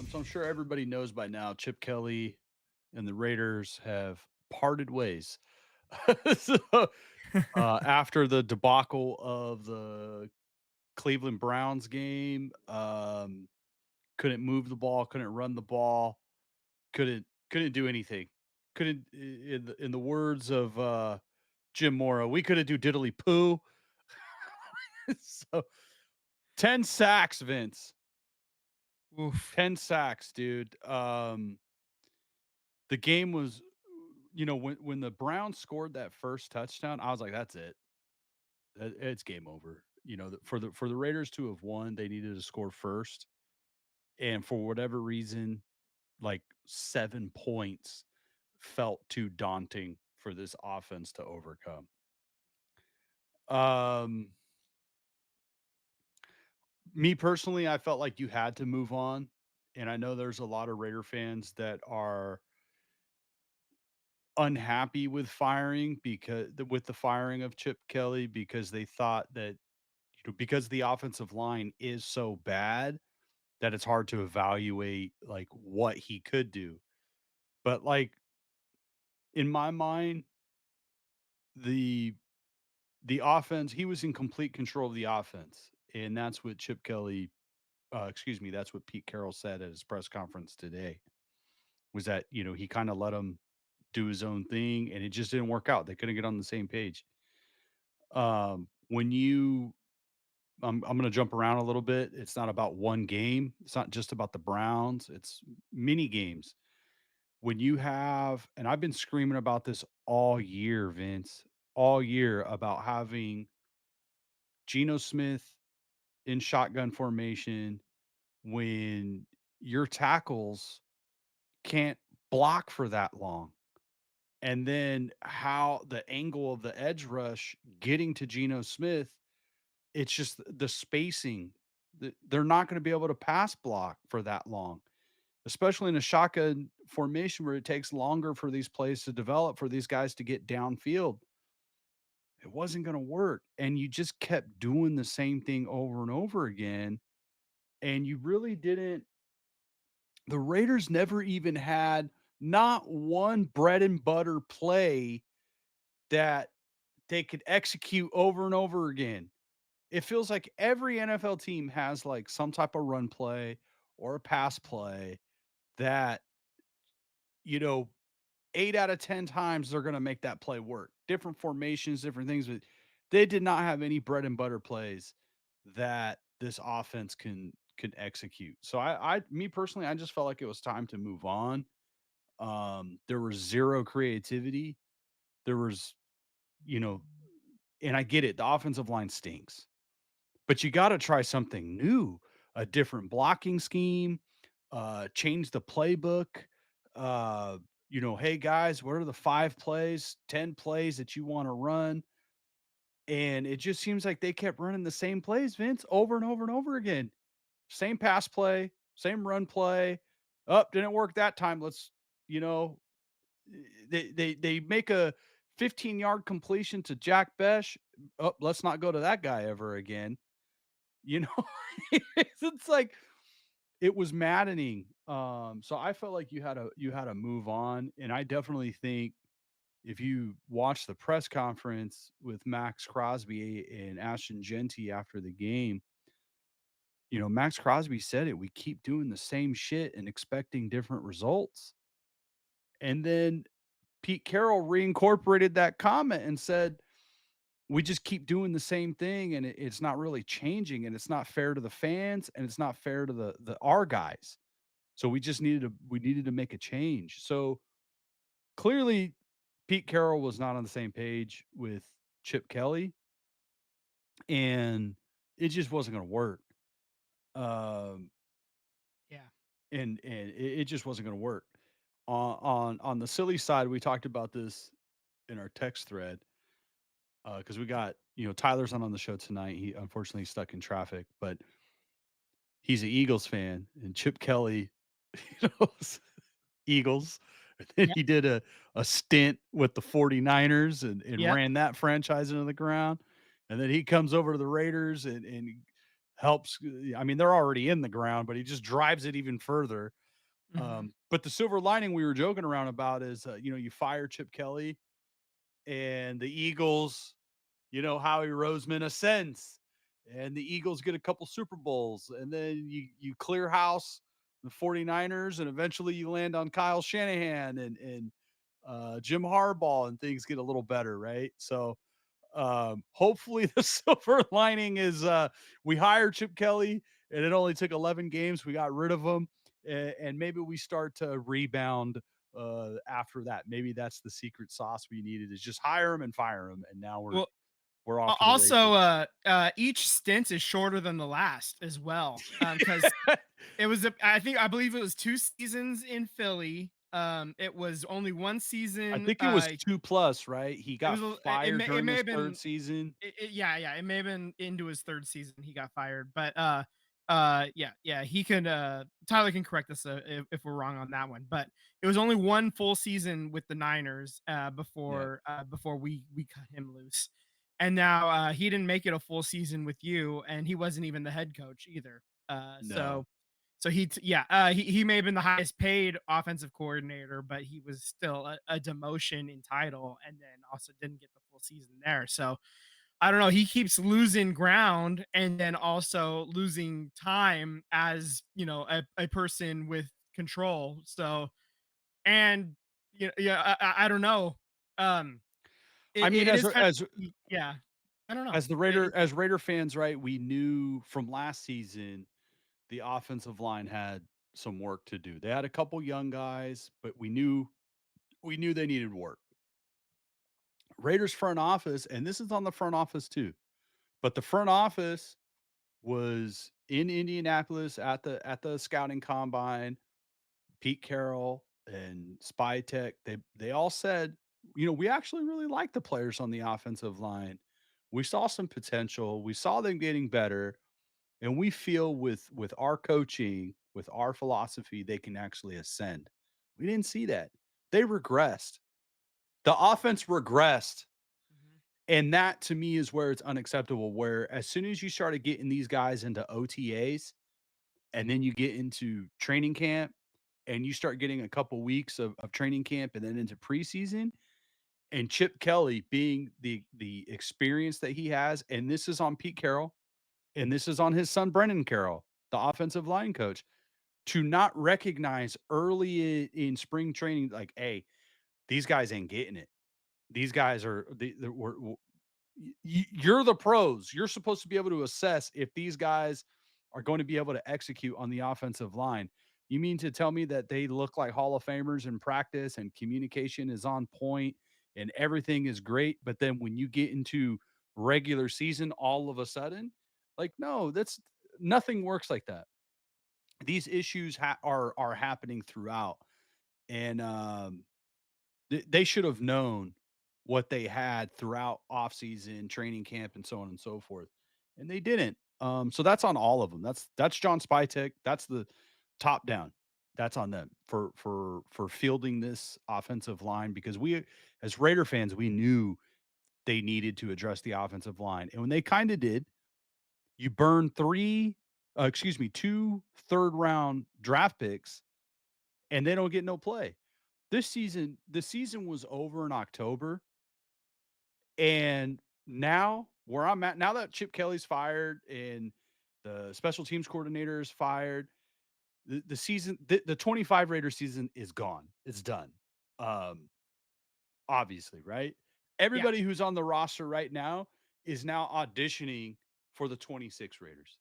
So I'm sure everybody knows by now Chip Kelly and the Raiders have parted ways. So, after the debacle of the Cleveland Browns game, couldn't move the ball, couldn't run the ball, couldn't do anything. Couldn't in the words of Jim Mora, we couldn't do diddly poo. So 10 sacks, Vince. Oof. 10 sacks, dude. The game was when the Browns scored that first touchdown, I was like, "That's it. It's game over." For the Raiders to have won, they needed to score first, and for whatever reason, like 7 points felt too daunting for this offense to overcome. Um, Me personally, I felt like you had to move on, and I know there's a lot of Raider fans that are unhappy with the firing of Chip Kelly because they thought that because the offensive line is so bad that it's hard to evaluate like what he could do. But like in my mind, the the offense, he was in complete control of the offense. And that's what Chip Kelly excuse me, that's what Pete Carroll said at his press conference today. Was that, he kind of let him do his own thing and it just didn't work out. They couldn't get on the same page. When you I'm gonna jump around a little bit. It's not about one game. It's not just about the Browns. It's mini games. When you have, and I've been screaming about this all year, Vince, all year about having Geno Smith in shotgun formation when your tackles can't block for that long. And then how the angle of the edge rush getting to Geno Smith, it's just the spacing. They're not going to be able to pass block for that long, especially in a shotgun formation where it takes longer for these plays to develop, for these guys to get downfield. It wasn't going to work. And you just kept doing the same thing over and over again. And you really didn't, the Raiders never even had not one bread and butter play that they could execute over and over again. It feels like every NFL team has like some type of run play or a pass play that, you know, 8 out of 10 times they're going to make that play work. Different formations, different things, but they did not have any bread and butter plays that this offense can execute. So me personally, I just felt like it was time to move on. There was zero creativity. There was, you know, and I get it. The offensive line stinks. But you gotta try something new, a different blocking scheme, change the playbook. Uh, "Hey, guys, what are the 5 plays, 10 plays that you wanna run?" And it just seems like they kept running the same plays, Vince, over and over and over again. Same pass play, same run play. "Oh, didn't work that time. Let's" you know, they make a 15-yard completion to Jack Besh. "Oh, let's not go to that guy ever again." You know? It's like it was maddening. So I felt like you had to move on, and I definitely think if you watch the press conference with Max Crosby and Ashton Jeanty after the game, Max Crosby said it, "We keep doing the same shit and expecting different results." And then Pete Carroll reincorporated that comment and said, "We just keep doing the same thing, and it's not really changing, and it's not fair to the fans, and it's not fair to the our guys. So we needed to make a change." So clearly, Pete Carroll was not on the same page with Chip Kelly, and it just wasn't going to work. Um, Yeah. and it just wasn't going to work. On the silly side, we talked about this in our text thread because we got Tyler's not on the show tonight. He unfortunately stuck in traffic, but he's an Eagles fan, and Chip Kelly, s Eagles, and then Yep. he did a stint with the 49ers and Yep. ran that franchise into the ground, and then he comes over to the Raiders and helps. I mean, they're already in the ground, but he just drives it even further. Mhm. But the silver lining we were joking around about is, you fire Chip Kelly and the Eagles, Howie Roseman ascends and the Eagles get a couple Super Bowls and then you clear house the 49ers and eventually you land on Kyle Shanahan and Jim Harbaugh and things get a little better, right? So hopefully the silver lining is we hired Chip Kelly and it only took 11 games. We got rid of him and maybe we start to rebound after that. Maybe that's the secret sauce we needed is just hire him and fire him. And now we're Well, we're off Al to the also, races. each stint is shorter than the last as well, because I believe it was 2 seasons in Philly. It was only 1 I season, think it was 2 plus, right? He it got was a fired it during may his have third been season. yeah, it may have been into his 3rd season he got fired, but, yeah, he can, Tyler can correct us, if we're wrong on that one, but it was only 1 full season with the Niners, Yeah. before we cut him loose, and now, he didn't make it a full season with you, and he wasn't even the head coach either, No. he may have been the highest paid offensive coordinator, but he was still a demotion in title, and then also didn't get the full season there. So I don't know. He keeps losing ground and then also losing time as a person with control. So and yeah, I don't know. Um, I mean, it as is kind as of yeah. I don't know. as the Raider fans, right? We knew from last season the offensive line had some work to do. They had a couple young guys, but we knew they needed work. Raiders front office, and this is on the front office too, but the front office was in Indianapolis at the scouting combine. Pete Carroll and Spy Tech, they all said, we actually really like the players on the offensive line. We saw some potential. We saw them getting better. And we feel with our coaching, with our philosophy, they can actually ascend. We didn't see that. They regressed. The offense regressed. Mhm. And that to me is where it's unacceptable. Where as soon as you started getting these guys into OTAs and then you get into training camp and you start getting a couple weeks of training camp and then into preseason, and Chip Kelly being the experience that he has, and this is on Pete Carroll, and this is on his son Brennan Carroll, the offensive line coach, to not recognize early in spring training, like, hey, these guys ain't getting it. These guys are you're the pros. You're supposed to be able to assess if these guys are going to be able to execute on the offensive line. You mean to tell me that they look like Hall of Famers in practice and communication is on point and everything is great, but then when you get into regular season, all of a sudden, like, no, that's nothing works like that. These issues are happening throughout, and they should have known what they had throughout offseason, training camp, and so on and so forth, and they didn't. So that's on all of them. That's John Spytek. That's the top down. That's on them for fielding this offensive line because we, as Raider fans, we knew they needed to address the offensive line, and when they kind of did, you burn two third round draft picks, and they don't get no play. The season was over in October, and now where I'm at, now that Chip Kelly's fired and the special teams coordinator is fired, the 25 Raiders season is gone. It's done. Um, obviously, right? Yeah. Everybody who's on the roster right now is now auditioning for the 26 Raiders.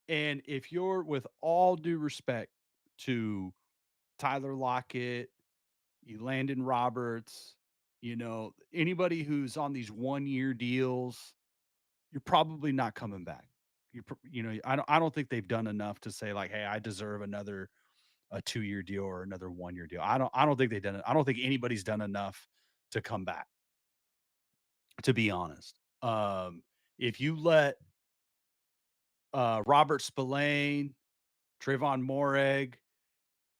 And if you're with all due respect to Tyler Lockett, Landon Roberts, anybody who's on these 1-year deals, you're probably not coming back. I don't think they've done enough to say like, "Hey, I deserve another a 2-year deal or another 1-year deal." I don't think they've done it. I don't think anybody's done enough to come back, to be honest. If you let Robert Spillane, Trayvon Moreg,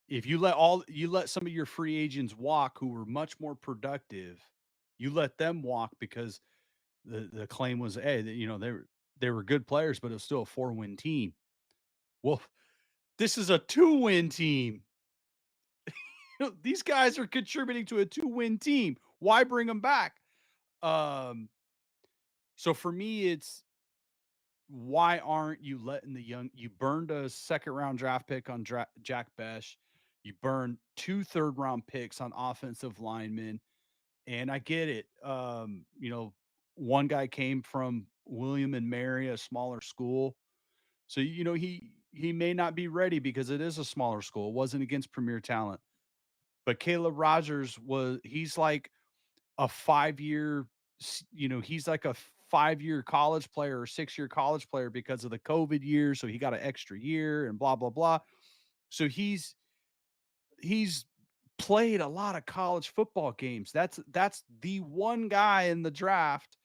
if you let some of your free agents walk who were much more productive, you let them walk because the claim was, hey, they were. they were good players, but it was still a 4-win team. Well, this is a 2-win team. These guys are contributing to a 2-win team. Why bring them back? Um, so for me, it's why aren't you letting the young you burned a second round draft pick on Jack Besh. You burned 2 third-round picks on offensive linemen, and I get it. One guy came from William and Mary, a smaller school. So, he may not be ready because it is a smaller school. It wasn't against premier talent. But Caleb Rogers he's like a 5-year, he's like a 5-year college player or 6-year college player because of the COVID year. So he got an extra year and blah, blah, blah. So he's played a lot of college football games. That's the one guy in the draft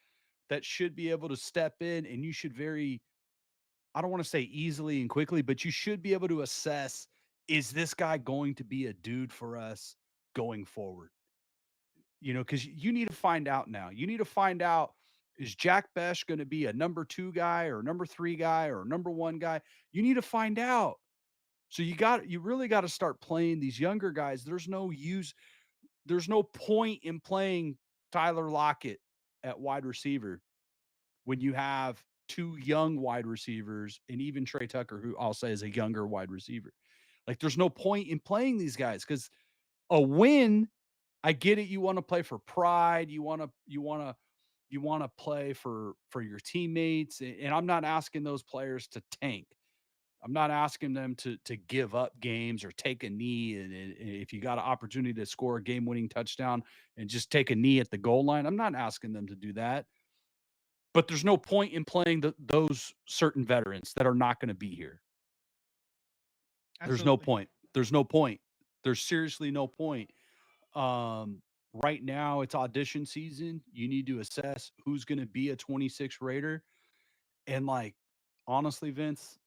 that should be able to step in, and you should I don't want to say easily and quickly, but you should be able to assess, is this guy going to be a dude for us going forward? Because you need to find out now. You need to find out, is Jack Besh going to be a number 2 guy or number 3 guy or number 1 guy? You need to find out. So you really got to start playing these younger guys. There's no point in playing Tyler Lockett at wide receiver when you have 2 young wide receivers and even Tre Tucker, who I'll say is a younger wide receiver. Like, there's no point in playing these guys because a win, I get it. You want to play for pride. You want to play for your teammates. And I'm not asking those players to tank. I'm not asking them to give up games or take a knee. And if you got an opportunity to score a game-winning touchdown and just take a knee at the goal line, I'm not asking them to do that. But there's no point in playing those certain veterans that are not gonna be here. There's no Absolutely. point. There's no point. There's seriously no point. Right now, it's audition season. You need to assess who's gonna be a 26 Raider, and, like, honestly, Vince,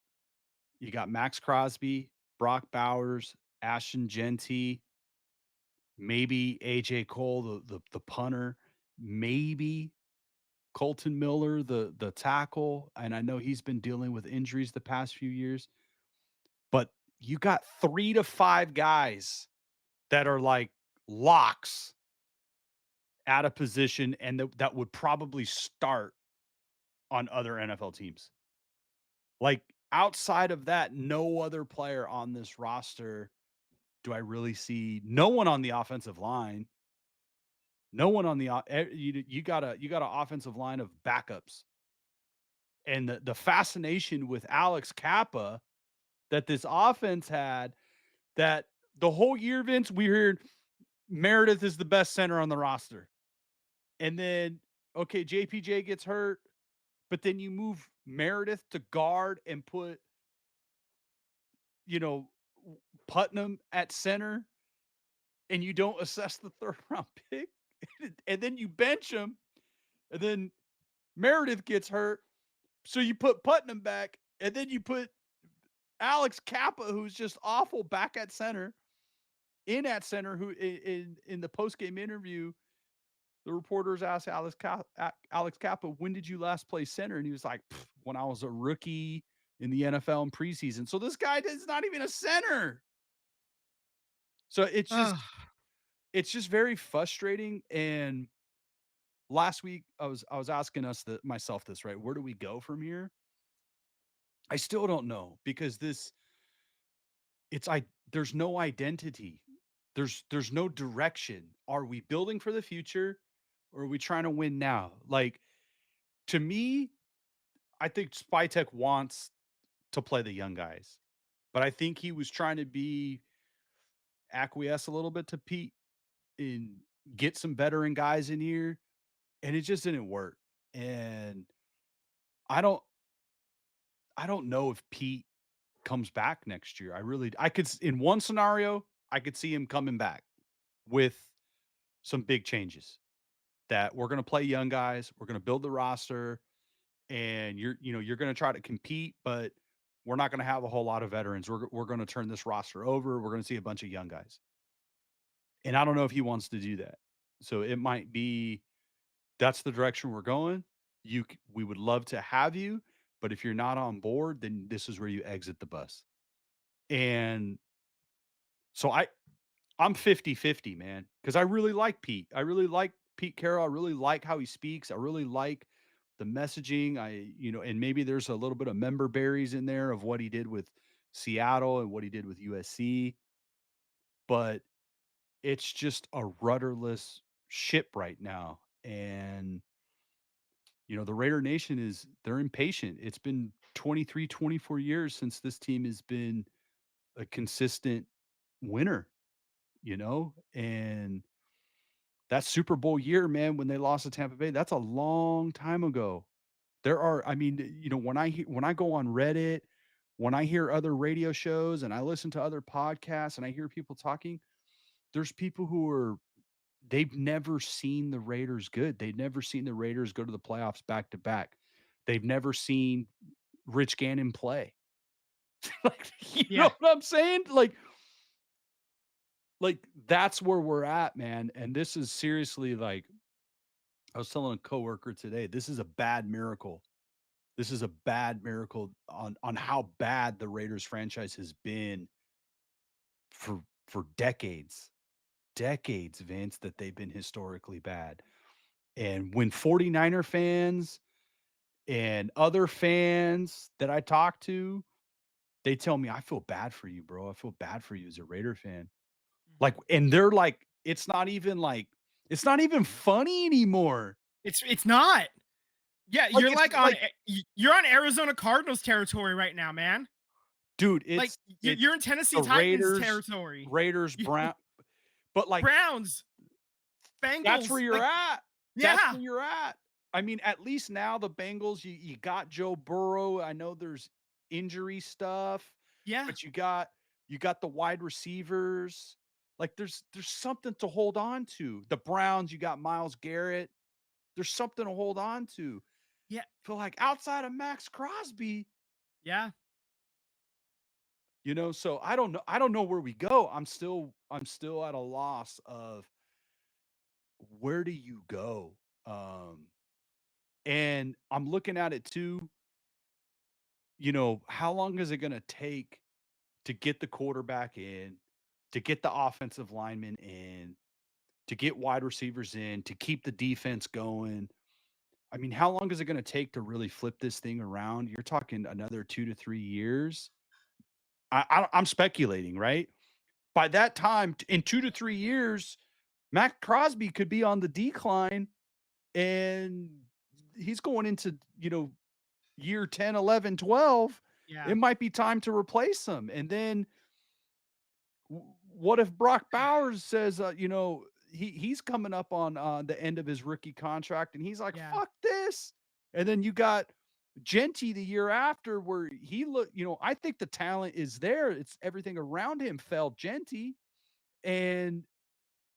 you got Max Crosby, Brock Bowers, Ashton Jeanty, maybe AJ Cole, the punter, maybe Colton Miller, the tackle, and I know he's been dealing with injuries the past few years, but you got 3 to 5 guys that are like locks at a position and that would probably start on other NFL teams. Like, outside of that, no other player on this roster do I really see. No one on the offensive line. No one on the you got a offensive line of backups. And the fascination with Alex Kappa that this offense had, that the whole year, Vince, we heard Meredith is the best center on the roster. And then, okay, JPJ gets hurt, but then you move Meredith to guard and put, you know, Putnam at center, and you don't assess the third round pick. And then you bench him, and then Meredith gets hurt. So you put Putnam back, and then you put Alex Kappa, who's just awful, back at center, in at center, who in the post game interview, the reporters asked Alex Kappa, "When did you last play center?" And he was like, "When I was a rookie in the NFL in preseason." So this guy is not even a center. So Ugh. it's just very frustrating. And last week I was asking myself this, right? Where do we go from here? I still don't know because there's no identity. There's no direction. Are we building for the future or are we trying to win now? Like, to me, I think Spytek wants to play the young guys, but I think he was trying to be acquiesce a little bit to Pete and get some veteran guys in here, and it just didn't work. And I don't I don't know if Pete comes back next year. I could in one scenario, I could see him coming back with some big changes that we're going to play young guys, we're going to build the roster, and you're going to try to compete, but we're not going to have a whole lot of veterans. We're going to turn this roster over. We're going to see a bunch of young guys. And I don't know if he wants to do that. So it might be, that's the direction we're going. We would love to have you, but if you're not on board, then this is where you exit the bus. And so I'm 50-50, man, because I really like Pete. I really like Pete Carroll. I really like how he speaks. I really like the messaging. And maybe there's a little bit of member berries in there of what he did with Seattle and what he did with USC, but it's just a rudderless ship right now. And the Raider Nation they're impatient. It's been 23, 24 years since this team has been a consistent winner, and that Super Bowl year, man, when they lost to Tampa Bay, that's a long time ago. I mean, when I go on Reddit, when I hear other radio shows and I listen to other podcasts and I hear people talking, there's people they've never seen the Raiders good. They've never seen the Raiders go to the playoffs back to back. They've never seen Rich Gannon play. Like, you Yeah. know what I'm saying? Like that's where we're at, man. And this is seriously like I was telling a coworker today, this is a bad miracle. This is a bad miracle on how bad the Raiders franchise has been for decades. Decades, Vince, that they've been historically bad. And when 49er fans and other fans that I talk to, they tell me, "I feel bad for you, bro. I feel bad for you as a Raider fan." Like, Mhm. and they're like, it's not even funny anymore. It's not. Yeah, Like, you're it's like on like, you're on Arizona Cardinals territory right now, man. dude, Like it's you're in Tennessee the Titans Raiders, territory. Raiders, Brown, but like Browns, that's where Bengals, you're like at. That's yeah, where you're at. I mean, at least now the Bengals, you got Joe Burrow. I know there's injury stuff, yeah, but you got the wide receivers. Like there's something to hold on to. The Browns, you got Miles Garrett. There's something to hold on to. yeah, Feel like outside of Max Crosby, yeah. so I don't know where we go. I'm still at a loss of where do you go? Um And I'm looking at it too, how long is it gonna take to get the quarterback in, to get the offensive lineman in, to get wide receivers in, to keep the defense going? I mean, how long is it gonna take to really flip this thing around? You're talking another 2 to 3 years? I'm speculating, right? By that time, in 2 to 3 years, Matt Crosby could be on the decline, and he's going into, year 10, 11, 12, Yeah. it might be time to replace him. And then what if Brock Bowers says, he's coming up on the end of his rookie contract and he's like, Yeah. fuck this. And then you got Genty the year after where he looked, I think the talent is there. It's everything around him fell Genty. And,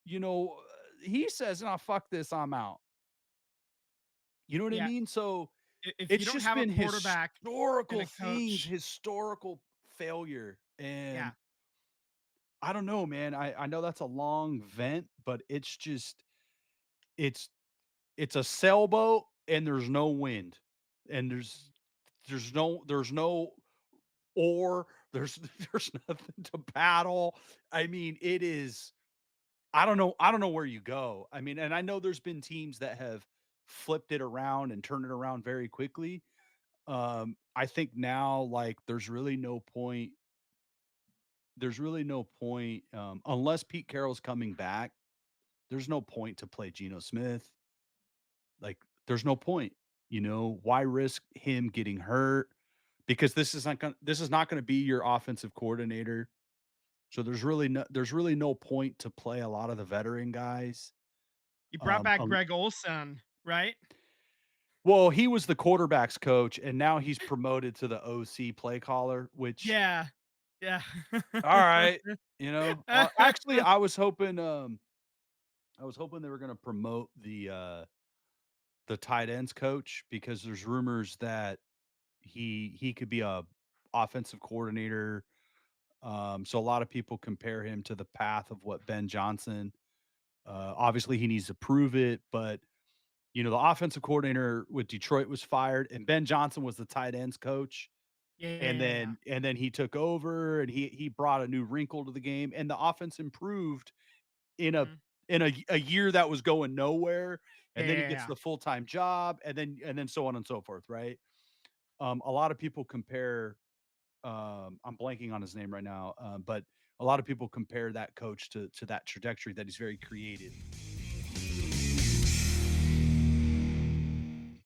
you know, he says, no, fuck this, I'm out. You know what I Yeah. mean? So If you it's don't just have a been quarterback and historical a things, coach, historical failure. yeah. And I don't know, man. I know that's a long vent, but it's it's a sailboat and there's no wind. And there's no oar, there's there's nothing to paddle. I mean, it is I don't know where you go. I mean, and I know there's been teams that have flipped it around and turned it around very quickly. I think now, like, there's really no point, unless Pete Carroll's coming back, there's no point to play Geno Smith. Like, there's no point, why risk him getting hurt? Because this is not gonna be your offensive coordinator. So there's really no point to play a lot of the veteran guys. You brought back Um, Greg Olson, right? well, he was the quarterback's coach, and now he's promoted to the OC play caller, which Yeah. Yeah. alright, actually, I was hoping they were gonna promote the tight ends coach because there's rumors that he could be a offensive coordinator. So a lot of people compare him to the path of what Ben Johnson. Obviously, he needs to prove it, but The offensive coordinator with Detroit was fired, and Ben Johnson was the tight ends coach. Yeah, yeah, And yeah, yeah. then he took over and he brought a new wrinkle to the game, and the offense improved in a Mhm. a year that was going nowhere, Yeah, and then he yeah, gets yeah. the full-time job, and then so on and so forth, right? A lot of people compare, I'm blanking on his name right now, but a lot of people compare that coach to that trajectory that he's very creative.